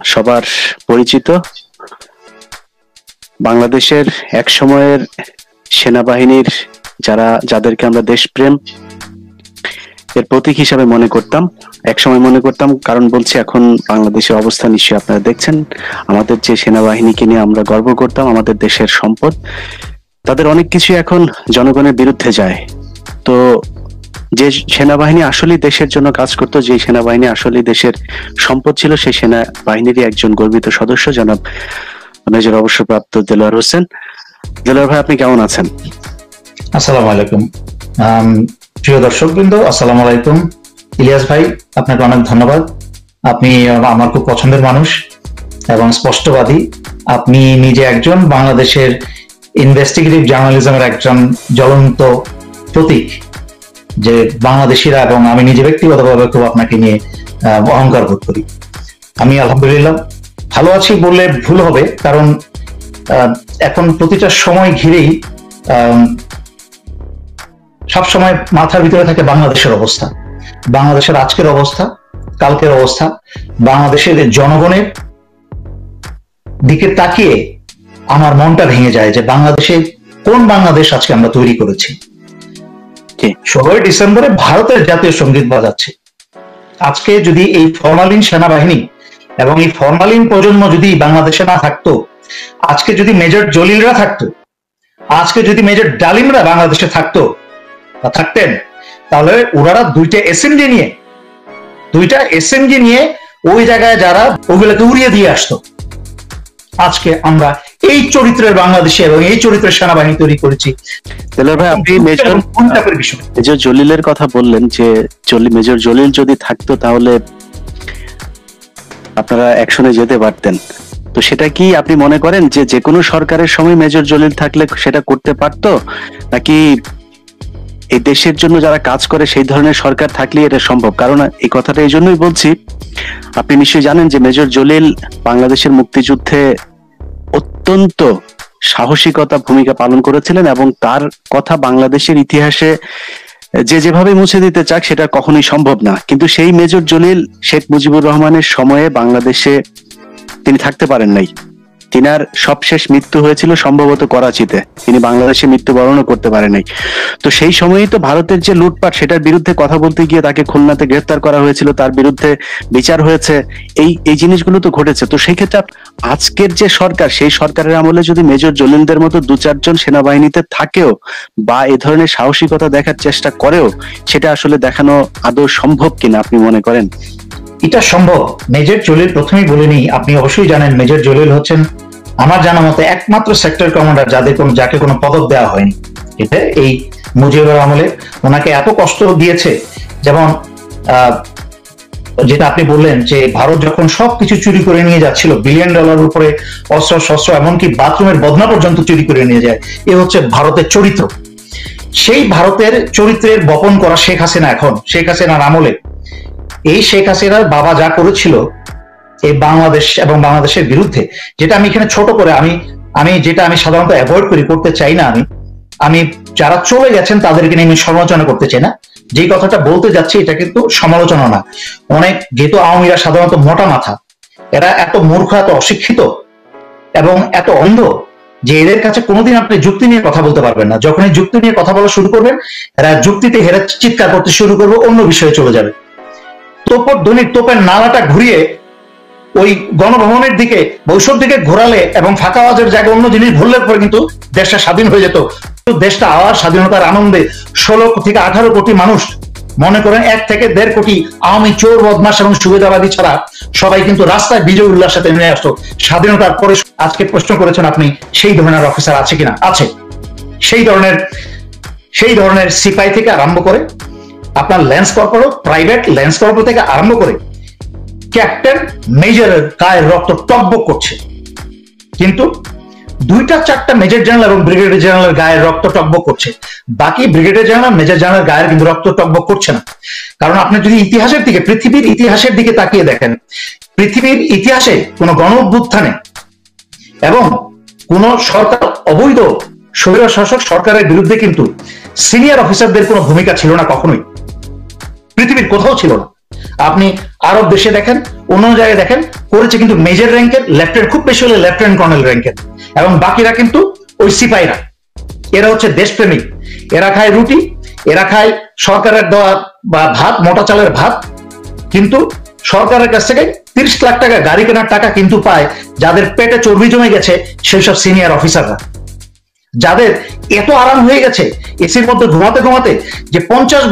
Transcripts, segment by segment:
সবার পরিচিত বাংলাদেশের এক সময়ের সেনাবাহিনীর যাদেরকে আমরা দেশপ্রেম এর প্রতীক হিসাবে মনে করতাম, একসময় মনে করতাম, কারণ বলছি এখন বাংলাদেশের অবস্থা নিশ্চয়ই আপনারা দেখছেন। আমাদের যে সেনাবাহিনীকে নিয়ে আমরা গর্ব করতাম, আমাদের দেশের সম্পদ, তাদের অনেক কিছু এখন জনগণের বিরুদ্ধে যায়। তো যে সেনাবাহিনী আসলে দেশের জন্য কাজ করতো, যে সেনাবাহিনী আসলে দেশের সম্পদ ছিল, সেই সেনাবাহিনীরই একজন গর্বিত সদস্য জনাব মেজর অবসরপ্রাপ্ত দেলোয়ার হোসেন। দেলোয়ার ভাই, আপনি কেমন আছেন? আসসালামু আলাইকুম। প্রিয় দর্শকবৃন্দ, আসসালামু আলাইকুম। ইলিয়াস ভাই, আপনাকে অনেক ধন্যবাদ। আপনি আমার খুব পছন্দের মানুষ এবং স্পষ্টবাদী। আপনি নিজে একজন বাংলাদেশের ইনভেস্টিগেটিভ জার্নালিজমের একজন জ্বলন্ত প্রতীক, যে বাংলাদেশিরা এবং আমি নিজে ব্যক্তিগতভাবে খুব আপনাকে নিয়ে অহংকার বোধ করি। আমি আলহামদুলিল্লাহ ভালো আছি বললে ভুল হবে, কারণ এখন প্রতিটা সময় ঘিরেই সবসময় মাথার ভিতরে থাকে বাংলাদেশের অবস্থা, বাংলাদেশের আজকের অবস্থা, কালকের অবস্থা, বাংলাদেশের জনগণের দিকে তাকিয়ে আমার মনটা ভেঙে যায় যে বাংলাদেশে কোন বাংলাদেশ আজকে আমরা তৈরি করেছি। 16 ডিসেম্বরে ভারতের জাতীয় সঙ্গীত বাজাচ্ছে। আজকে যদি এই ফরমালিন সেনাবাহিনী এবং এই ফরমালিন প্রজন্ম যদি বাংলাদেশে না থাকতো, আজকে যদি মেজর জলিলরা থাকতো, আজকে যদি মেজর ডালিমরা বাংলাদেশে থাকতেন, তাহলে ওনারা দুইটা এসএমজি নিয়ে ওই জায়গায় যারা ওগুলোকে উড়িয়ে দিয়ে আসতো। আজকে আমরা এই চরিত্রের বাংলাদেশে এবং এই চরিত্রের সেনাবাহিনী তৈরি করেছি। ভাই, আপনি মেজর জলিলের কথা বললেন যে মেজর জলিল যদি থাকতো তাহলে আপনারা অ্যাকশনে যেতে পারতেন। তো সেটা কি আপনি মনে করেন যে কোনো সরকারের সময় মেজর জলিল থাকলে সেটা করতে পারতো, নাকি এই দেশের জন্য যারা কাজ করে সেই ধরনের সরকার থাকলে এটা সম্ভব? কারণ এই কথাটা এই জন্যই বলছি, আপনি নিশ্চয়ই জানেন যে মেজর জলিল বাংলাদেশের মুক্তিযুদ্ধে অত্যন্ত সাহসিকতা ভূমিকা পালন করেছিলেন এবং তার কথা বাংলাদেশের ইতিহাসে যেভাবে মুছে দিতে চাক সেটা কখনোই সম্ভব না। কিন্তু সেই মেজর জলিল শেখ মুজিবুর রহমানের সময়ে বাংলাদেশে তিনি থাকতে পারেন নাই। তিনার সবশেষ মৃত্যু হয়েছিল সম্ভবত করাচিতে, তিনি বাংলাদেশে মৃত্যুবরণও করতে পারেন নাই। তো সেই সময়ই তো ভারতের যে লুটপাট, সেটার বিরুদ্ধে কথা বলতে গিয়ে তাকে খুলনাতে গ্রেফতার করা হয়েছিল, তার বিরুদ্ধে বিচার হয়েছে, এই জিনিসগুলো তো ঘটেছে। তো সেই ক্ষেত্রে আজকের যে সরকার, সেই সরকারের আমলে যদি মেজর জলিলদের মতো 2-4 জন সেনাবাহিনীতে থাকেও বা এ ধরনের সাহসিকতা দেখার চেষ্টা করেও, সেটা আসলে দেখানো আদৌ সম্ভব কিনা আপনি মনে করেন? এটা সম্ভব। মেজর জলিল, প্রথমেই বলে নিই, আপনি অবশ্যই জানেন মেজর জলিল হচ্ছেন আমার জানা মতে একমাত্র সেক্টর কমান্ডার যাকে কোনো পদক দেওয়া হয়নি। এটা এই মুজিবুর আমলে ওনাকে এত কষ্ট দিয়েছে, যেমন যেটা আপনি বললেন যে ভারত যখন সবকিছু চুরি করে নিয়ে যাচ্ছিল, $1 বিলিয়ন উপরে অস্ত্র শস্ত্র, এমনকি বাথরুমের বদনা পর্যন্ত চুরি করে নিয়ে যায়, এ হচ্ছে ভারতের চরিত্র। সেই ভারতের চরিত্রের বপন করা শেখ হাসিনা, এখন শেখ হাসিনার আমলে এই শেখ হাসিনার বাবা যা করেছিল এই বাংলাদেশ এবং বাংলাদেশের বিরুদ্ধে, যেটা আমি এখানে ছোট করে আমি সাধারণত অ্যাভয়েড করতে চাই না, আমি যারা চলে গেছেন তাদেরকে নিয়ে আমি সমালোচনা করতে চাই না। যে কথাটা বলতে যাচ্ছি এটা কিন্তু সমালোচনা না। যেহেতু আওয়ামীরা সাধারণত মোটা মাথা, এরা এত মূর্খ, এত অশিক্ষিত এবং এত অন্ধ যে এদের কাছে কোনোদিন আপনি যুক্তি নিয়ে কথা বলতে পারবেন না। যখনই যুক্তি নিয়ে কথা বলা শুরু করবেন, এরা যুক্তিতে হেরে চিৎকার করতে শুরু করবে, অন্য বিষয়ে চলে যাবে। তোপের নালাটা ঘুরিয়ে ওই গণভবনের দিকে, বৈষম্য দিকে ঘোরালে এবং ফাঁকা আওয়াজের জায়গায় অন্য জিনিস ভরলে পরে কিন্তু দেশটা স্বাধীন হয়ে যেত। দেশটা আবার স্বাধীনতার আনন্দে 16 থেকে 18 কোটি মানুষ, মনে করেন 1 থেকে 1.5 কোটি আওয়ামী চোর, বদমাশ এবং সুবিধাবাদী ছাড়া সবাই কিন্তু রাস্তায় বিজয় উল্লাস সাথে নেমে আসতো স্বাধীনতার পরে। আজকে প্রশ্ন করেছেন আপনি, সেই ধরনের অফিসার আছে কিনা? আছে। সেই ধরনের সিপাই থেকে আরম্ভ করে আপনার lance corporal, private lance corporal থেকে আরম্ভ করে ক্যাপ্টেন, মেজরের গায়ের রক্ত টকবক করছে, কিন্তু 2-4টা মেজর জেনারেল এবং ব্রিগেডিয়ার জেনারেলের গায়ের রক্ত টকবক করছে। বাকি ব্রিগেডিয়ার জেনারেল, মেজর জেনারেল গায়ের কিন্তু রক্ত টকবক করছে না। কারণ আপনি যদি ইতিহাসের দিকে, পৃথিবীর ইতিহাসের দিকে তাকিয়ে দেখেন, পৃথিবীর ইতিহাসে কোন গণ অভ্যুত্থানে এবং কোন সরকার, অবৈধ স্বৈরশাসক সরকারের বিরুদ্ধে কিন্তু সিনিয়র অফিসারদের কোনো ভূমিকা ছিল না, কখনোই পৃথিবীর কোথাও ছিল না। আপনি আরব দেশে দেখেন, অন্য জায়গায় দেখেন, করেছে কিন্তু মেজর র্যাঙ্কের, লেফটেন্যান্ট খুব বেশি হলে লেফটেন্যান্ট কর্নেল র্যাঙ্কের, এবং বাকিরা কিন্তু ওই সিপাহীরা। এরা হচ্ছে দেশপ্রেমিক, এরা খায় রুটি, এরা খায় সরকারের দেওয়া বা ভাত, মোটা চালের ভাত, কিন্তু সরকারের কাছ থেকে 30 লাখ টাকা গাড়ি কেনার টাকা কিন্তু পায় যাদের পেটে চর্বি জমে গেছে, সেই সব সিনিয়র অফিসাররা, যাদের এত আরাম হয়ে গেছে এসির মধ্যে ঘুমাতে ঘুমাতে যে 50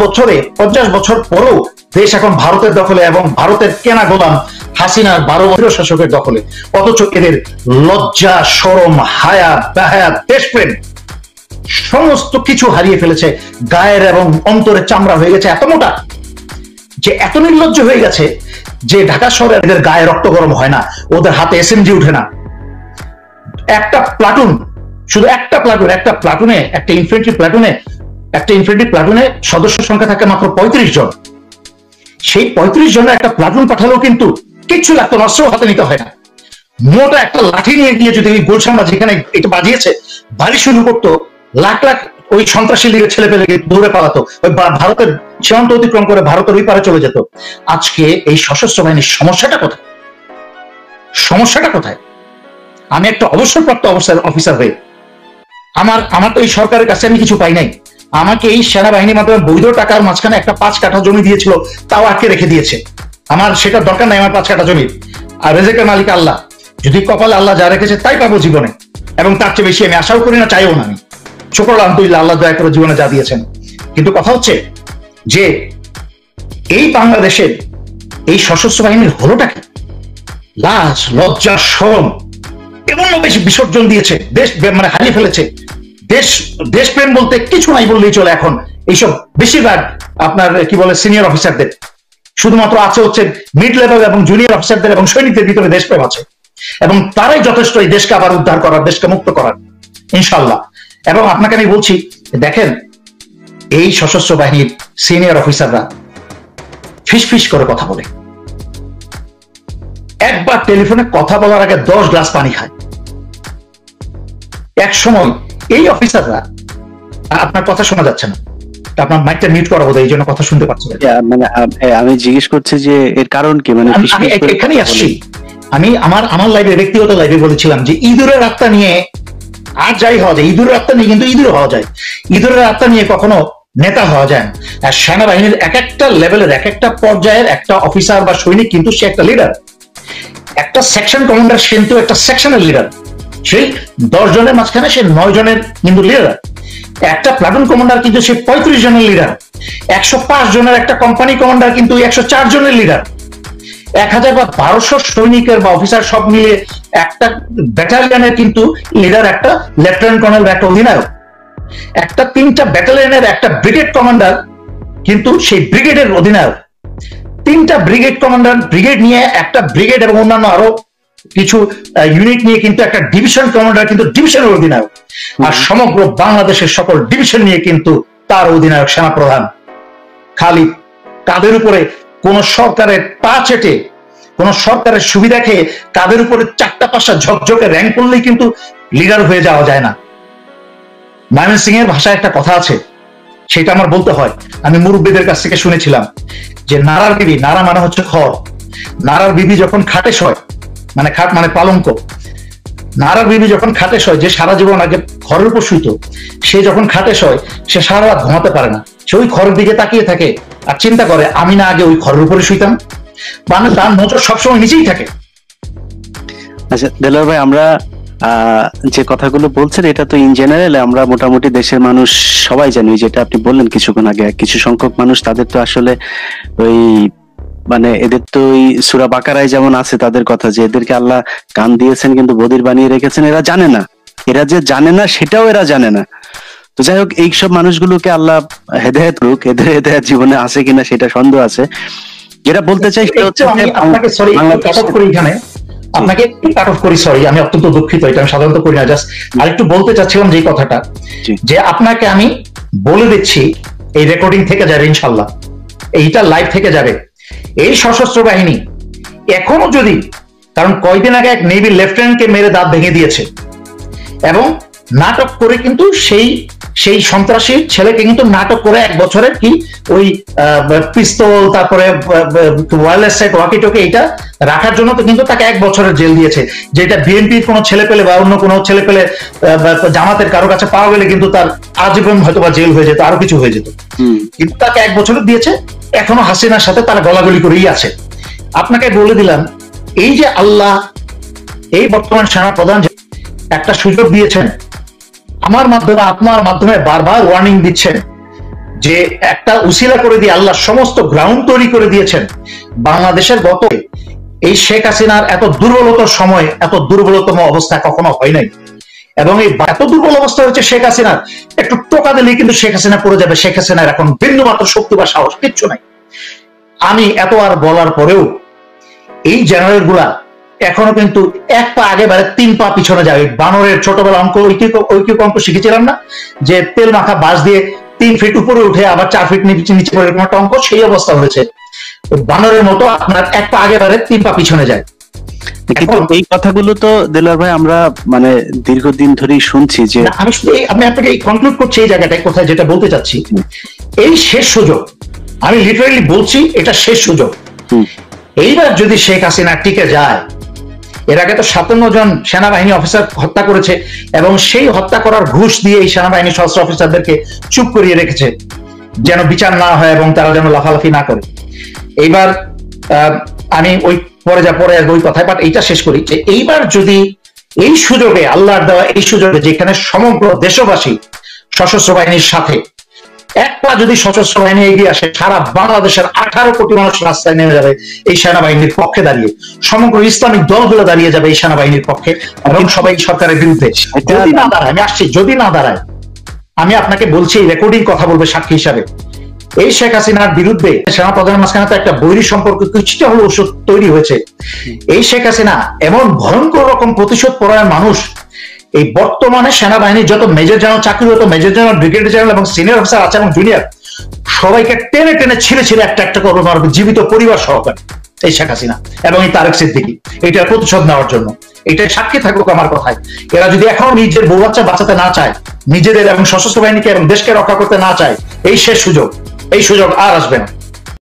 বছর পরেও দেশ এখন ভারতের দখলে এবং ভারতের কেনা গোলাম হাসিনার 12 বছরের শাসকের দখলে। অথচ এদের লজ্জা, শরম, হায়া, বেহায়া, দেশপ্রেম সমস্ত কিছু হারিয়ে ফেলেছে। গায়ের এবং অন্তরের চামড়া হয়ে গেছে এত মোটা যে এত নির্লজ্জ হয়ে গেছে যে ঢাকা শহরে এদের গায়ে রক্ত গরম হয় না, ওদের হাতে এসএমজি উঠে না। একটা প্লাটুন, শুধু একটা প্লাটুনে একটা ইনফ্যান্ট্রি প্লাটুনে সদস্য সংখ্যা থাকে মাত্র 35 জন। সেই 35 জনের একটা প্লাটুন পাঠালেও কিন্তু কিচ্ছু লাগতো না, অস্ত্র হাতে নিতে হয় না। মোটা একটা লাঠি নিয়ে গিয়ে যদি ওই গুলশান বা যেখানে এটা বাজিয়েছে বাড়ি শুরু করতো, লাখ লাখ ওই সন্ত্রাসী লীগের ছেলে পেলে দৌড়ে পালাতো, ওই ভারতের সীমান্ত অতিক্রম করে ভারতের ওই পারে চলে যেত। আজকে এই সশস্ত্র বাহিনীর সমস্যাটা কোথায়? আমি একটা অবসরপ্রাপ্ত অফিসার হয়ে আমার তো এই সরকারের কাছে আমি কিছু পাই নাই। আমাকে এই সেনাবাহিনীর মাধ্যমে বৈধ টাকার মাঝখানে একটা 5 কাঠা জমি দিয়েছিল, তাও আটকে রেখে দিয়েছে। আমার সেটা দরকার নাই, আমার 5 কাঠা জমি। আর রেজেকের মালিক আল্লাহ, যদি কপালে আল্লাহ যা রেখেছে তাই পাবো জীবনে, এবং তার চেয়ে বেশি আমি আশাও করি না, চাইও না। আমি শুকর আলহামদুলিল্লাহ, আল্লাহ দয়া করে জীবনে যা দিয়েছেন। কিন্তু কথা হচ্ছে যে এই বাংলাদেশের এই সশস্ত্র বাহিনীর হলোটা কি? লাজ, লজ্জা, শরম এমন বেশি বিসর্জন দিয়েছে, দেশ মানে হারিয়ে ফেলেছে। দেশপ্রেম বলতে কিছু নাই বললেই চলে এখন এইসব বেশিরভাগ আপনার কি বলে সিনিয়র অফিসারদের। শুধুমাত্র আছে হচ্ছে মিড লেভেল এবং জুনিয়র অফিসারদের এবং সৈনিকদের ভিতরে দেশপ্রেম আছে, এবং তারাই যথেষ্ট এই দেশকে আবার উদ্ধার করার, দেশকে মুক্ত করার, ইনশাল্লাহ। এবং আপনাকে আমি বলছি, দেখেন এই সশস্ত্র বাহিনীর সিনিয়র অফিসাররা ফিস করে কথা বলে, একবার টেলিফোনে কথা বলার আগে 10 গ্লাস পানি খায়। এক সময় এই অফিসাররা, আপনার কথা শোনা যাচ্ছে না, আপনার মাইকটা মিউট করা বোধ, এই জন্য কথা শুনতে পাচ্ছেন। মানে আমি জিজ্ঞেস করছি যে এর কারণ কি? মানে এখানেই আসছি আমি। আমার লাইভে, ব্যক্তিগত লাইভে বলেছিলাম যে ইঁদুরের আত্মা নিয়ে আর যাই হওয়া যায়, ইঁদুরের আত্মা নিয়ে কিন্তু ইঁদুর হওয়া যায়, ইঁদুরের আত্মা নিয়ে কখনো নেতা হওয়া যায় না। আর সেনাবাহিনীর এক একটা লেভেলের, এক একটা পর্যায়ের একটা অফিসার বা সৈনিক কিন্তু সে একটা লিডার। একটা সেকশন কমান্ডার কিন্তু একটা সেকশনের লিডার, সেই 10 জনের মাঝখানে সে 9 জনের কিন্তু লিডার। একটা প্লাটুন কমান্ডার কিন্তু সে 35 জনের লিডার। 105 জনের একটা কোম্পানি কমান্ডার কিন্তু 104 জনের লিডার। 1000 বা 1200 সৈনিকের বা অফিসার সব মিলে একটা ব্যাটালিয়নের কিন্তু লিডার একটা লেফটেন্যান্ট কর্নেল বা একটা অধিনায়ক। একটা 3টা ব্যাটালিয়নের একটা ব্রিগেড কমান্ডার কিন্তু সেই ব্রিগেডের অধিনায়ক। 3টা ব্রিগেড কমান্ডার, ব্রিগেড নিয়ে একটা ব্রিগেড এবং অন্যান্য আরো কিছু ইউনিট নিয়ে কিন্তু একটা ডিভিশন কমান্ডার কিন্তু ডিভিশনের অধিনায়ক। আর সমগ্র বাংলাদেশের সকল ডিভিশন নিয়ে কিন্তু তার অধিনায়ক সেনাপ্রধান। খালি কাদের উপরে কোন সরকারের পা চেটে, কোন সরকারের সুবিধা খেয়ে কাদের উপরে 4টা 5টা ঝকঝকে র্যাঙ্ক করলেই কিন্তু লিডার হয়ে যাওয়া যায় না। ময়মন সিং এর ভাষায় একটা কথা আছে, সেটা আমার বলতে হয়। আমি মুরব্বীদের কাছ থেকে শুনেছিলাম যে নারার বিবি, নারা মানে হচ্ছে খড়, নারার বিবি যখন খাটে শয়, মানে খাট মানে পালঙ্ক, নারার বিবি যখন খাটে শয়, যে সারা জীবন আগে খড়ের উপর শুইতো, সে যখন খাটে শয় সে সারা রাত ঘুমাতে পারে না, সে ওই খড়ের দিকে তাকিয়ে থাকে আর চিন্তা করে আমি না আগে ওই খড়ের উপরে শুইতাম। মানে তার নজর সবসময় নিচেই থাকে। আচ্ছা দেলোয়ার ভাই, আমরা যে কথাগুলো বলছেন এটা তো ইন জেনারেল আমরা মোটামুটি দেশের মানুষ সবাই জানি, যেটা আপনি বললেন কিছুক্ষণ আগে। কিছু সংখ্যক মানুষ তাদের তো আসলে ওই মানে এদের তো ওই সূরা বাকারায় যেমন আছে তাদের কথা, যে এদেরকে আল্লাহ কান দিয়েছেন কিন্তু বধির বানিয়ে রেখেছেন, এরা জানে না, এরা যে জানে না সেটাও এরা জানে না। তো যাই হোক, এইসব মানুষগুলোকে আল্লাহ হেদায়েত করুক, এদের হেদায়েত জীবনে আছে কিনা সেটা সন্দেহ আছে। যেটা বলতে চাই সেটা হচ্ছে আপনাকে সরি কাট অফ করি এখানে, আপনাকে কাট অফ করি, সরি আমি অত্যন্ত দুঃখিত, এটা আমি সাধারণত করি না। জাস্ট আরেকটু বলতে চাচ্ছিলাম যে কথাটা, যে আপনাকে আমি বলে দিচ্ছি, এই রেকর্ডিং থেকে যাবে ইনশাল্লাহ, এইটা লাইভ থেকে যাবে। এই সশস্ত্র বাহিনী এখনো যদি, কারণ কয়দিন আগে এক নেভি লেফটেন্যান্টকে মেরে দাঁত ভেঙে দিয়েছে এবং নাটক করে কিন্তু সেই সেই সন্ত্রাসী ছেলেকে কিন্তু নাটক করে 1 বছরের কি ওই পিস্তল, তারপরে ওয়্যারলেস সেট, ওয়াকি টকি, এটা রাখার জন্য তো কিন্তু তাকে 1 বছরের জেল দিয়েছে। যেটা বিএনপির কোনো ছেলে পেলে বা অন্য কোনো ছেলে পেলে জামাতের কারো কাছে পাওয়া গেলে কিন্তু তার আজীবন হয়তো বা জেল হয়ে যেত, আরো কিছু হয়ে যেত। কিন্তু তাকে 1 বছরের দিয়েছে, এখনো হাসিনার সাথে তারা গলাগলি করেই আছে। আপনাকে বলে দিলাম, এই যে আল্লাহ এই বর্তমান সেনা প্রধান একটা সুযোগ দিয়েছেন, আমার মাধ্যমে আপনার মাধ্যমে বারবার ওয়ার্নিং দিচ্ছেন যে একটা উসিলা করে দিয়ে আল্লাহ সমস্ত গ্রাউন্ড তৈরি করে দিয়েছেন। বাংলাদেশের গত এই শেখ হাসিনার এত দুর্বলতার সময় এত দুর্বলতম অবস্থা কখনো হয় নাই, এবং এই এত দুর্বল অবস্থা হচ্ছে শেখ হাসিনার, একটু টোকা দিলেই কিন্তু শেখ হাসিনা পড়ে যাবে। শেখ হাসিনার এখন বিন্দুমাত্র শক্তি বা সাহস কিচ্ছু নাই। আমি এত আর বলার পরেও এই জেনারেল গুলা এখনো কিন্তু 1 পা আগে বাড়ে 3 পা পিছনে যায়। বানরের ছোটবেলা অঙ্ক, ঐকিক অঙ্ক শিখেছিলাম না, যে তেল মাখা বাঁশ দিয়ে 3 ফিট উপরে উঠে আবার 4 ফিট নিচে পড়ে, এরকম একটা অঙ্ক, সেই অবস্থা হয়েছে। বানরের মতো আপনার 1 পা আগে বাড়ে 3 পা পিছনে যায়। কিন্তু এই কথাগুলো তো দেলোয়ার ভাই আমরা মানে দীর্ঘদিন ধরেই শুনছি যে আমি শুধু আমি আপনাকে কনক্লুড করছি এই জায়গাটায়, কোথায় যেটা বলতে চাচ্ছি, এই শেষ সুযোগ, আমি লিটারেলি বলছি এটা শেষ সুযোগ। এইবার যদি শেখ হাসিনা টিকে যায়, এর আগে তো 57 জন সেনাবাহিনী অফিসার হত্যা করেছে, এবং সেই হত্যা করার ঘুষ দিয়ে এই সেনাবাহিনী সশস্ত্র অফিসারদেরকে চুপ করিয়ে রেখেছে যেন বিচার না হয় এবং তারা যেন লাফালাফি না করে। এইবার আমি ওই পরে ওই কথায় পাঠ এইটা শেষ করি যে এইবার যদি এই সুযোগে, আল্লাহর দেওয়া এই সুযোগে, যেখানে সমগ্র দেশবাসী সশস্ত্র বাহিনীর সাথে, 1 পা যদি সশস্ত্র বাহিনী এগিয়ে আসে, সারা বাংলাদেশের 18 কোটি মানুষ রাস্তায় নেমে যাবে এই সেনাবাহিনীর পক্ষে দাঁড়িয়ে, সমগ্র ইসলামিক দলগুলো দাঁড়িয়ে যাবে এই সেনাবাহিনীর পক্ষে, এবং সবাই সরকারের বিরুদ্ধে। যদি না দাঁড়ায়, আমি আসছি, যদি না দাঁড়ায়, আমি আপনাকে বলছি, রেকর্ডিং কথা বলবে সাক্ষী হিসাবে, এই শেখ হাসিনার বিরুদ্ধে সেনা প্রধানের মাঝখানে তো একটা বৈরী সম্পর্ক কিছুটা হলো ওষুধ তৈরি হয়েছে। এই শেখ হাসিনা এমন ভয়ঙ্কর রকম প্রতিশোধ পরায়ণ মানুষ, এই বর্তমানে সেনাবাহিনীর যত মেজর জেনারেল চাকরিরত, মেজর জেনারেল, ব্রিগেডিয়ার জেনারেল এবং সিনিয়র অফিসার আছে এবং জুনিয়র, সবাইকে টেনে টেনে ছিঁড়ে ছিঁড়ে একটা করবে মারবে, জীবিত পরিবার সহকারে, এই শেখ হাসিনা এবং এই তারেক সিদ্দিকী, এটার প্রতিশোধ নেওয়ার জন্য। এটাই সাক্ষী থাকুক আমার কথায়। এরা যদি এখনো নিজের বউ বাচ্চা বাঁচাতে না চায়, নিজেদের এবং সশস্ত্র বাহিনীকে এবং দেশকে রক্ষা করতে না চায়, এই শেষ সুযোগ, এই সুযোগ আর আসবে না।